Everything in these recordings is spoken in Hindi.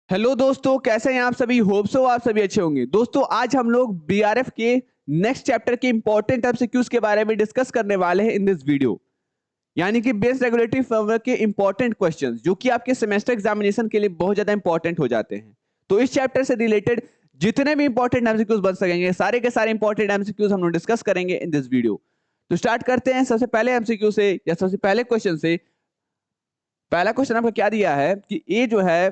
हेलो दोस्तों, कैसे हैं आप सभी। होप सो आप सभी अच्छे होंगे। दोस्तों आज हम लोग बीआरएफ के नेक्स्ट चैप्टर के इंपॉर्टेंट एमसीक्यूज के बारे में डिस्कस करने वाले हैं इन दिस वीडियो। यानी कि बेस्ड रेगुलेटरी फ्रेमवर्क के इंपॉर्टेंट क्वेश्चंस जो कि आपके सेमेस्टर एग्जामिनेशन के लिए बहुत ज्यादा इंपॉर्टेंट हो जाते हैं। तो इस चैप्टर से रिलेटेड जितने भी इंपॉर्टेंट एमसीक्यूज बन सकेंगे सारे के सारे इंपॉर्टेंट एमसीक्यूज हम लोग डिस्कस करेंगे इन दिस वीडियो। तो स्टार्ट करते हैं सबसे पहले एमसीक्यू से या सबसे पहले क्वेश्चन से। पहला क्वेश्चन आपका क्या दिया है कि ए जो है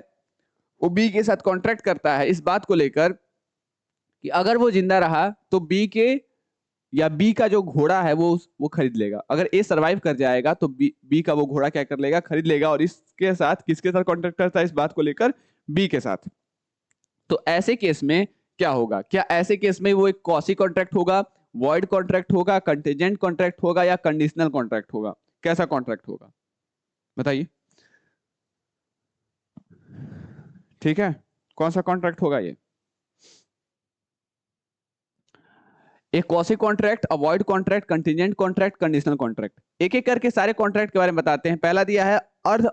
वो बी के साथ कॉन्ट्रैक्ट करता है इस बात को लेकर कि अगर वो जिंदा रहा तो बी के या बी का जो घोड़ा है वो खरीद लेगा। अगर ए सरवाइव कर जाएगा तो बी का वो घोड़ा क्या कर लेगा, खरीद लेगा। और इसके साथ किसके साथ कॉन्ट्रैक्ट करता है इस बात को लेकर, बी के साथ। तो ऐसे केस में क्या होगा, क्या ऐसे केस में वो एक कॉसी कॉन्ट्रैक्ट होगा, वॉइड कॉन्ट्रैक्ट होगा, कंटीजेंट कॉन्ट्रैक्ट होगा या कंडीशनल कॉन्ट्रैक्ट होगा? कैसा कॉन्ट्रैक्ट होगा बताइए। ठीक है, कौन सा कॉन्ट्रैक्ट होगा ये? एक quasi contract, avoid contract, contingent contract, conditional contract. एक एक करके सारे कॉन्ट्रैक्ट के बारे में बताते हैं। पहला दिया है अर्ध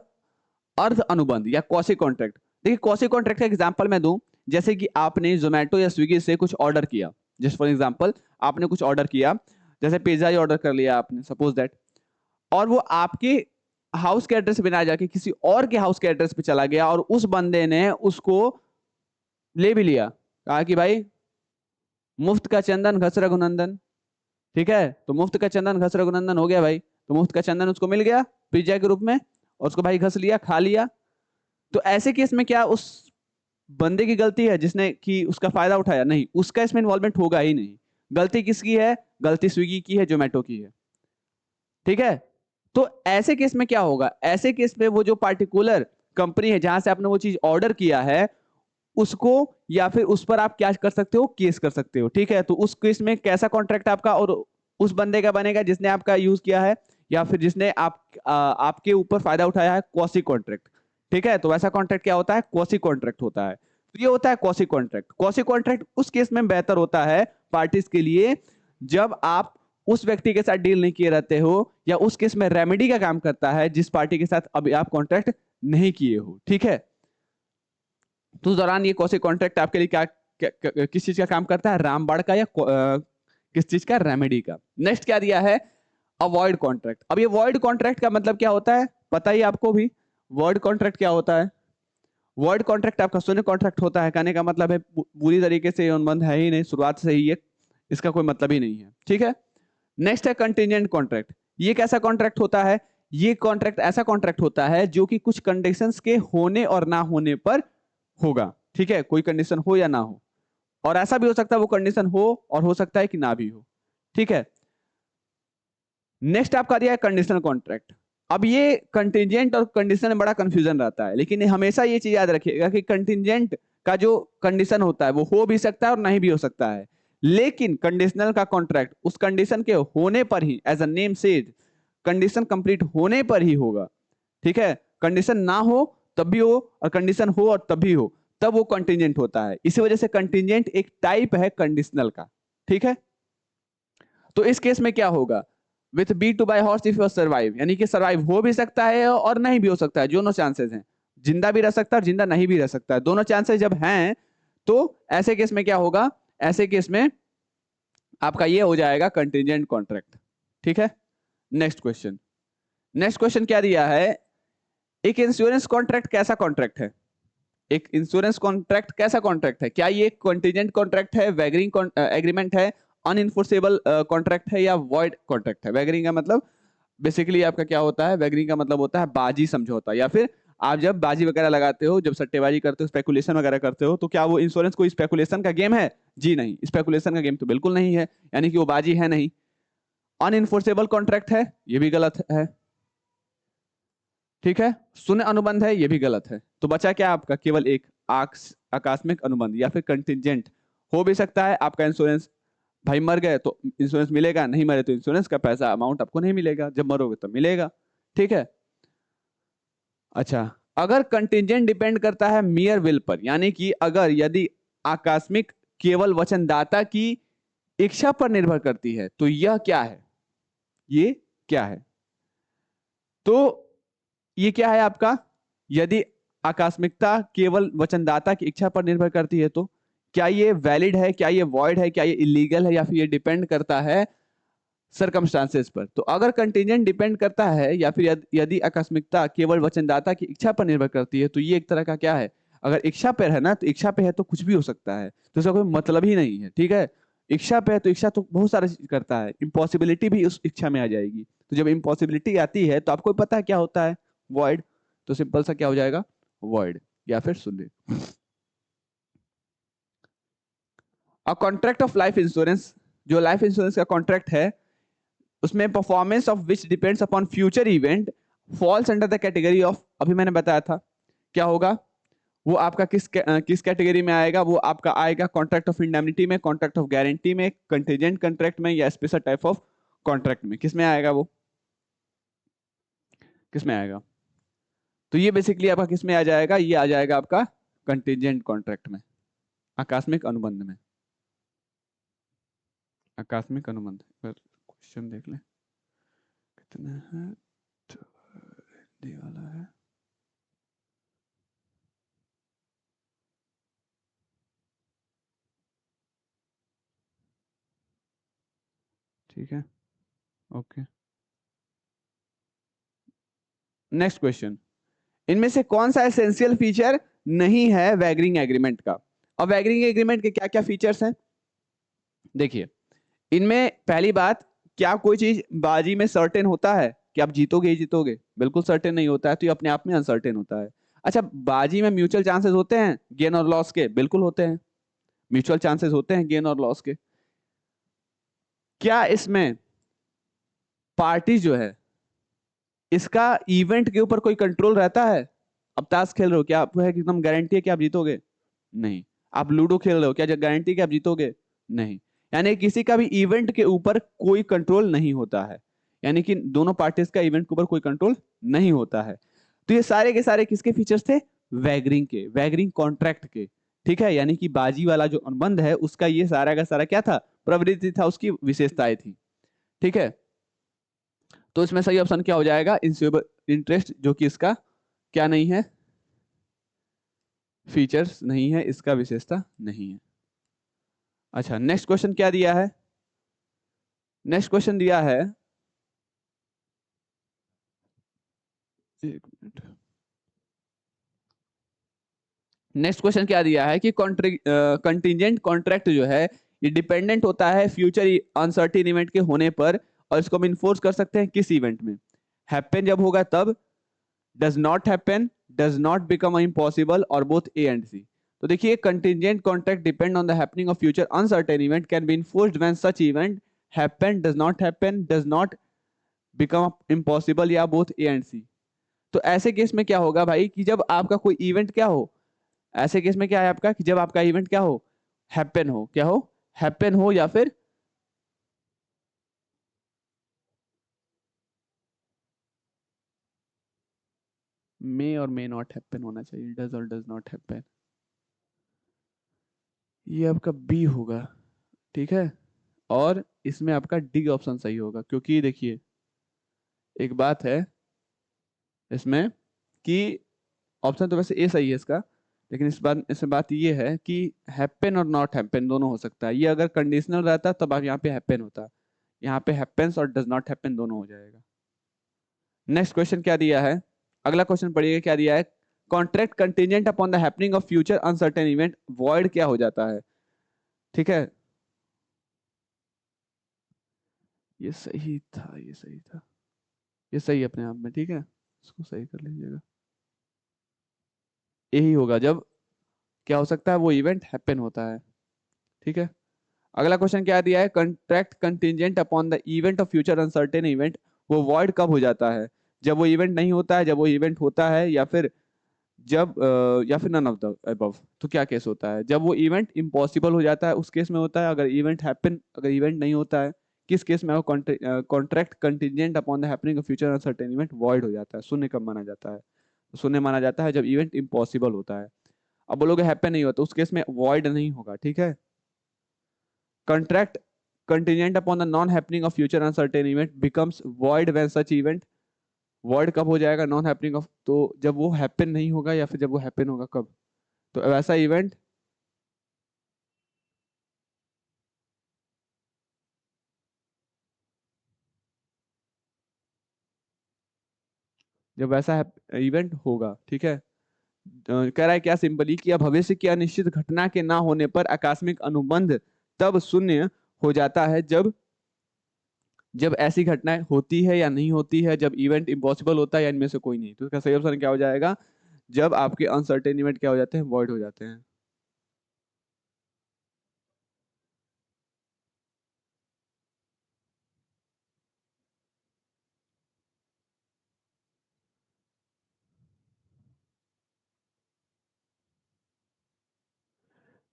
अर्ध अनुबंध या कॉसी कॉन्ट्रैक्ट। देखिए कॉसी कॉन्ट्रैक्ट का एग्जांपल मैं दूं, जैसे कि आपने जोमेटो या स्विगी से कुछ ऑर्डर किया। जस्ट फॉर एग्जांपल आपने कुछ ऑर्डर किया, जैसे पिज्जा ही ऑर्डर कर लिया आपने, सपोज दैट। और वो आपके हाउस के एड्रेस पे ना जाके किसी और के हाउस के एड्रेस पे चला गया और उस बंदे ने उसको ले भी लिया, कहा कि भाई मुफ्त का चंदन घस रघुनंदन। ठीक है, तो मुफ्त का चंदन घस रघुनंदन हो गया भाई। तो मुफ्त का चंदन उसको मिल गया पिज्जा के रूप में और उसको भाई घस लिया, खा लिया। तो ऐसे केस में क्या उस बंदे की गलती है जिसने कि उसका फायदा उठाया? नहीं, उसका इसमें इन्वॉल्वमेंट होगा ही नहीं। गलती किसकी है? गलती स्विगी की है, जोमेटो की है। ठीक है, तो ऐसे केस में क्या होगा? ऐसे केस में वो जो पार्टिकुलर कंपनी है जहां से आपने वो चीज ऑर्डर किया है उसको या फिर उस पर आप क्या कर सकते हो, केस कर सकते हो। ठीक है, तो उस केस में कैसा कॉन्ट्रैक्ट आपका और उस बंदे का बनेगा जिसने आपका यूज किया है या फिर जिसने आपके ऊपर फायदा उठाया है? Quasi contract. ठीक है, तो वैसा कॉन्ट्रैक्ट क्या होता है? क्वासी कॉन्ट्रैक्ट होता है। तो ये होता है क्वासी कॉन्ट्रैक्ट। क्वासी कॉन्ट्रैक्ट उस केस में बेहतर होता है पार्टीज के लिए जब आप उस व्यक्ति के साथ डील नहीं किए रहते हो, या उस केस में रेमेडी का काम करता है जिस पार्टी के साथ अभी आप कॉन्ट्रैक्ट नहीं किए हो। ठीक है, तो उस दौरान ये कौशल कॉन्ट्रैक्ट आपके लिए किस चीज का काम करता है? रामबाण का या किस चीज का? रेमेडी का। नेक्स्ट क्या दिया है? Avoid contract. अब ये वॉइड कॉन्ट्रैक्ट का मतलब क्या होता है पता ही आपको भी? वर्ड कॉन्ट्रैक्ट क्या होता है? वर्ड कॉन्ट्रैक्ट आपका शून्य कॉन्ट्रैक्ट होता है। कहने का मतलब है पूरी तरीके से अनुबंध है ही नहीं, शुरुआत से ही ये इसका कोई मतलब ही नहीं है। ठीक है, नेक्स्ट है कंटीजेंट कॉन्ट्रैक्ट। ये कैसा कॉन्ट्रैक्ट होता है? ये कॉन्ट्रैक्ट ऐसा कॉन्ट्रैक्ट होता है जो कि कुछ कंडीशंस के होने और ना होने पर होगा। ठीक है, कोई कंडीशन हो या ना हो, और ऐसा भी हो सकता है वो कंडीशन हो और हो सकता है कि ना भी हो। ठीक है, नेक्स्ट आपका दिया है कंडीशनल कॉन्ट्रैक्ट। अब ये कंटिजेंट और कंडीशन में बड़ा कंफ्यूजन रहता है, लेकिन हमेशा ये चीज याद रखिएगा कि कंटिजेंट का जो कंडीशन होता है वो हो भी सकता है और नहीं भी हो सकता है, लेकिन कंडीशनल का कॉन्ट्रैक्ट उस कंडीशन के होने पर ही, as a name says, condition complete होने पर ही होगा। ठीक है, कंडीशन ना हो तब भी हो और कंडीशन हो और तब भी हो, तब वो कंटिजेंट होता है। इसी वजह से कंटिजेंट एक टाइप है कंडीशनल का। ठीक है, तो इस केस में क्या होगा? With B to buy horse if you survive, यानी कि सर्वाइव हो भी सकता है और नहीं भी हो सकता है, दोनों चांसेस हैं। जिंदा भी रह सकता है और जिंदा नहीं भी रह सकता है, दोनों चांसेस जब हैं तो ऐसे केस में क्या होगा? ऐसे केस में आपका ये हो जाएगा कंटिजेंट कॉन्ट्रैक्ट। ठीक है, नेक्स्ट क्वेश्चन। नेक्स्ट क्वेश्चन क्या दिया है? एक इंश्योरेंस कॉन्ट्रैक्ट कैसा कॉन्ट्रैक्ट है? एक इंश्योरेंस कॉन्ट्रैक्ट कैसा कॉन्ट्रैक्ट है? क्या ये कंटीजेंट कॉन्ट्रैक्ट है, वैगरिंग एग्रीमेंट है, अनइन्फोर्सेबल कॉन्ट्रैक्ट है या वॉइड कॉन्ट्रैक्ट है? वैगरिंग का मतलब बेसिकली आपका क्या होता है? वैगरिंग का मतलब होता है बाजी समझौता, या फिर आप जब बाजी वगैरह लगाते हो, जब सट्टेबाजी करते हो, स्पेकुलेशन वगैरह करते हो, तो क्या वो इंश्योरेंस कोई स्पेकुलेशन का गेम है? जी नहीं, स्पेकुलेशन का गेम तो बिल्कुल नहीं है, यानी कि वो बाजी है नहीं। अनइन्फोर्सेबल कॉन्ट्रैक्ट है, ये भी गलत है। ठीक है, शून्य अनुबंध है, ये भी गलत है। तो बचा क्या आपका? केवल एक आकस्मिक अनुबंध या फिर कंटिजेंट। हो भी सकता है आपका इंश्योरेंस, भाई मर गए तो इंश्योरेंस मिलेगा, नहीं मरे तो इंश्योरेंस का पैसा अमाउंट आपको नहीं मिलेगा, जब मरोगे तो मिलेगा। ठीक है, अच्छा, अगर कंटिजेंट डिपेंड करता है मियर विल पर, यानी कि अगर यदि आकस्मिक केवल वचनदाता की इच्छा पर निर्भर करती है, तो यह क्या है? ये क्या है? तो ये क्या है आपका? यदि आकस्मिकता केवल वचनदाता की इच्छा पर निर्भर करती है, तो क्या ये वैलिड है, क्या ये वॉइड है, क्या ये इलीगल है, या फिर ये डिपेंड करता है सरकमस्टांसेस पर। तो अगर कंटीजेंट डिपेंड करता है या फिर यदि आकस्मिकता केवल वचनदाता की इच्छा पर निर्भर करती है, तो ये एक तरह का क्या है, अगर इच्छा पर है ना, तो इच्छा पे है तो कुछ भी हो सकता है, तो इसका कोई मतलब ही नहीं है, ठीक है। इच्छा पे है तो इच्छा तो बहुत सारा चीज करता है, इम्पॉसिबिलिटी भी उस इच्छा में आ जाएगी। तो जब इम्पॉसिबिलिटी आती है तो आपको पता है क्या होता है, वॉइड। तो सिंपल सा क्या हो जाएगा, वॉइड या फिर शून्य। A contract of life insurance, जो लाइफ इंश्योरेंस का कॉन्ट्रैक्ट है, उसमें performance of which depends upon future event falls under the category of, अभी मैंने बताया था क्या होगा, वो आपका किस कैटेगरी में आएगा, वो आपका आएगा कॉन्ट्रैक्ट ऑफ इंडेमनिटी में, कॉन्ट्रैक्ट ऑफ गारंटी में, कंटीजेंट कॉन्ट्रैक्ट में, या स्पेशल टाइप ऑफ कॉन्ट्रैक्ट में। किस में आएगा वो, किस में आएगा, तो ये बेसिकली आपका किस में आ जाएगा, ये आ जाएगा आपका कंटीजेंट कॉन्ट्रैक्ट में, आकस्मिक अनुबंध में। आकस्मिक अनुबंध पर क्वेश्चन देख ले कितने हैं, तो हिंदी वाला है, ठीक है, ओके। नेक्स्ट क्वेश्चन, इनमें से कौन सा एसेंशियल फीचर नहीं है वैगरिंग एग्रीमेंट का। अब वैगरिंग एग्रीमेंट के क्या क्या फीचर्स हैं, देखिए, इनमें पहली बात, क्या कोई चीज बाजी में सर्टेन होता है कि आप जीतोगे ही जीतोगे, बिल्कुल सर्टेन नहीं होता है, तो ये अपने आप में अनसर्टेन होता है। अच्छा, बाजी में म्यूचुअल चांसेस होते हैं गेन और लॉस के, बिल्कुल होते हैं, म्यूचुअल चांसेस होते हैं गेन और लॉस के। क्या इसमें पार्टी जो है, इसका इवेंट के ऊपर कोई कंट्रोल रहता है, अब ताश खेल रहे हो, क्या आपको है कि एकदम गारंटी है कि आप जीतोगे, नहीं। आप लूडो खेल रहे हो, क्या गारंटी है कि आप जीतोगे, नहीं। यानी किसी का भी इवेंट के ऊपर कोई कंट्रोल नहीं होता है, यानी कि दोनों पार्टीज का इवेंट के ऊपर कोई कंट्रोल नहीं होता है। तो ये सारे के सारे किसके फीचर्स थे, वैगरिंग के, वैगरिंग कॉन्ट्रैक्ट के, ठीक है। यानी कि बाजी वाला जो अनुबंध है उसका ये सारा का सारा क्या था, प्रवृत्ति था, उसकी विशेषताएं थी, ठीक है। तो इसमें सही ऑप्शन क्या हो जाएगा, इंश्योरेबल इंटरेस्ट, जो कि इसका क्या नहीं है, फीचर्स नहीं है, इसका विशेषता नहीं है। अच्छा, नेक्स्ट क्वेश्चन क्या दिया है, नेक्स्ट क्वेश्चन दिया है, एक मिनट, नेक्स्ट क्वेश्चन क्या दिया है कि कंटीजेंट कॉन्ट्रैक्ट जो है ये डिपेंडेंट होता है फ्यूचर अनसर्टेन इवेंट के होने पर, और इसको हम इन्फोर्स कर सकते हैं किस इवेंट में, हैपन जब होगा तब, does not happen, does not become impossible, और बोथ ए एंड सी। तो देखिए, contingent contract depend on the happening of future uncertain event can be enforced when such event happen, does not happen, does not become impossible, या बोथ ए एंड सी। तो ऐसे केस में क्या होगा भाई, कि जब आपका कोई इवेंट क्या हो, ऐसे केस में क्या है आपका, कि जब आपका इवेंट क्या हो, हैपन हो, क्या हो, हैपन हो, या फिर मे और मे नॉट हैपन होना चाहिए, डज और डज नॉट हैपन, ये आपका बी होगा, ठीक है। और इसमें आपका डी ऑप्शन सही होगा, क्योंकि देखिए एक बात है इसमें कि ऑप्शन तो वैसे ए सही है इसका, लेकिन इसमें बात ये है कि हैपन और नॉट हैपन दोनों हो सकता है, ये अगर कंडीशनल रहता तब आप यहाँ पे हैपन होता, यहाँ पे हैपेंस और डज नॉट हैपन दोनों हो जाएगा। नेक्स्ट क्वेश्चन क्या दिया है, अगला क्वेश्चन पढ़िएगा क्या दिया है, contract contingent upon the happening of future uncertain event void क्या हो जाता है, ठीक है। ये सही था, ये सही था, ये सही है अपने आप में, ठीक है, इसको सही कर लीजिएगा, यही होगा जब क्या हो सकता है, वो इवेंट हैपन होता है, ठीक है। अगला क्वेश्चन क्या दिया है, contract contingent upon the event of future uncertain event, वो वॉइड कब हो जाता है, जब वो इवेंट नहीं होता है, जब वो इवेंट होता है, या फिर जब या फिर नन ऑफ द अबव। तो क्या केस होता है, जब वो इवेंट इम्पॉसिबल हो जाता है उस केस में होता है, अगर इवेंट हैपन, अगर इवेंट नहीं होता है, किस केस में वो contract contingent upon the happening of future uncertain event void हो जाता है, शून्य कब माना जाता है, तो शून्य माना जाता है जब इवेंट इम्पॉसिबल होता है। अब बोलोगे हैपन नहीं होता, उस केस में वॉइड नहीं होगा, ठीक है। Contract contingent upon the non happening of future uncertain event becomes void when such event void कब हो जाएगा, नॉन हैपनिंग ऑफ, तो जब वो हैपन नहीं होगा या फिर जब वो हैपन होगा कब, तो ऐसा इवेंट जब वैसा इवेंट होगा, ठीक है। कह रहा है क्या सिंपली कि अब भविष्य की अनिश्चित घटना के ना होने पर आकस्मिक अनुबंध तब शून्य हो जाता है जब जब ऐसी घटनाएं होती है या नहीं होती है, जब इवेंट इम्पॉसिबल होता है या इनमें से कोई नहीं। तो इसका सही ऑप्शन क्या हो जाएगा, जब आपके अनसर्टेन इवेंट क्या हो जाते हैं, वॉइड हो जाते हैं।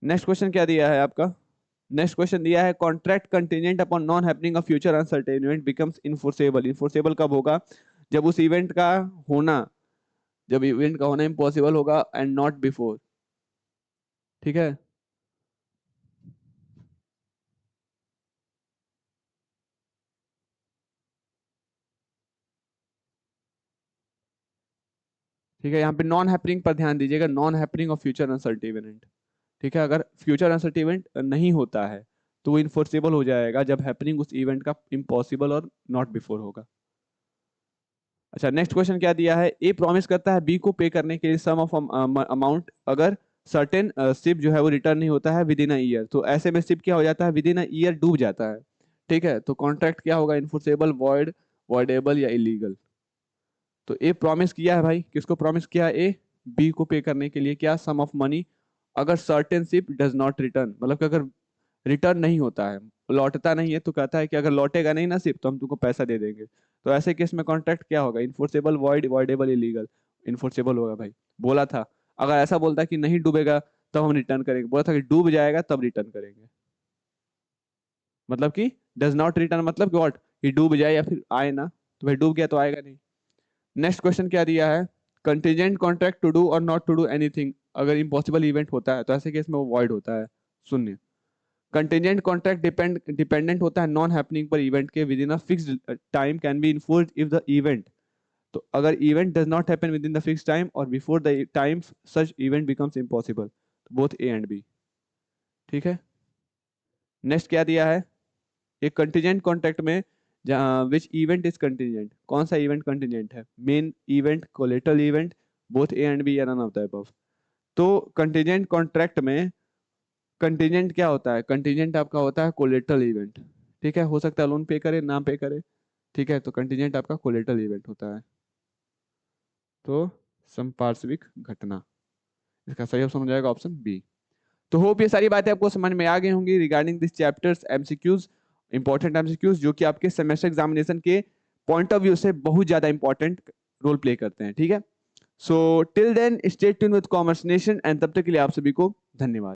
नेक्स्ट क्वेश्चन क्या दिया है आपका, नेक्स्ट क्वेश्चन दिया है contract contingent upon non happening of future uncertain event becomes enforceable. Enforceable कब होगा, जब उस इवेंट का होना, जब इवेंट का होना इम्पॉसिबल होगा एंड नॉट बिफोर, ठीक है। ठीक है, यहाँ पे नॉन हैपनिंग पर ध्यान दीजिएगा, non happening of future uncertain event, ठीक है। अगर फ्यूचर अनसर्टेन इवेंट नहीं होता है तो वो इनफोर्सेबल हो जाएगा जब हैपनिंग उस इवेंट का इम्पॉसिबल और नॉट बिफोर होगा। अच्छा, नेक्स्ट क्वेश्चन क्या दिया है, ए प्रॉमिस करता है बी को पे करने के लिए सम ऑफ अमाउंट अगर सर्टेन शिप जो है वो रिटर्न नहीं होता है विद इन अ ईयर। तो ऐसे में शिप क्या हो जाता है, विद इन अ ईयर डूब जाता है, ठीक है। तो कॉन्ट्रैक्ट क्या होगा, इनफोर्सेबल, वॉइड, वॉइडेबल या इलीगल। तो ए प्रॉमिस किया है भाई, किसको प्रॉमिस किया है, ए बी को पे करने के लिए क्या, सम ऑफ मनी अगर certain ship does not return, मतलब कि अगर रिटर्न नहीं होता है, लौटता नहीं है, तो कहता है कि अगर लौटेगा नहीं ना शिप तो हम तुमको पैसा दे देंगे। तो ऐसे केस में कॉन्ट्रैक्ट क्या होगा, enforceable, void, voidable, illegal. Enforceable होगा भाई, बोला था। अगर ऐसा बोलता कि नहीं डूबेगा तब हम रिटर्न करेंगे, बोला था कि डूब जाएगा तब रिटर्न करेंगे, मतलब कि डज नॉट रिटर्न मतलब कि व्हाट, कि डूब जाए या फिर आए ना, तो भाई डूब गया तो आएगा नहीं। नेक्स्ट क्वेश्चन क्या दिया है, कंटीजेंट कॉन्ट्रैक्ट टू डू और नॉट टू डू एनीथिंग अगर इम्पॉसिबल इवेंट होता है तो ऐसे केस में वो वॉइड होता है, शून्य। कंटीजेंट कॉन्ट्रैक्ट डिपेंडेंट होता है नॉन हैपनिंग पर इवेंट के within a fixed time can be enforced if the event, तो अगर event does not happen within the fixed time और before the time such event becomes impossible, both A and B, ठीक है। नेक्स्ट क्या दिया है, एक कंटीजेंट कॉन्ट्रैक्ट में जहाँ विच इवेंट इज कंटीजेंट, कौन सा इवेंट कंटीजेंट है, main event, collateral event, both A and B या नन ऑफ द अबव। तो कंटीजेंट कॉन्ट्रैक्ट में कंटीजेंट क्या होता है, कंटीजेंट आपका होता है कोलेटरल इवेंट, ठीक है। हो सकता है लोन पे करे ना पे करे, ठीक है। तो कंटीजेंट आपका कोलेटरल इवेंट होता है, तो संपार्श्विक घटना, इसका सही ऑप्शन हो जाएगा ऑप्शन बी। तो होप ये सारी बातें आपको समझ में आ गई होंगी regarding this chapters MCQs, important MCQs जो कि आपके सेमेस्टर एग्जामिनेशन के पॉइंट ऑफ व्यू से बहुत ज्यादा इंपॉर्टेंट रोल प्ले करते हैं, ठीक है। So till then stay tuned with commerce nation and तब तक के लिए आप सभी को धन्यवाद।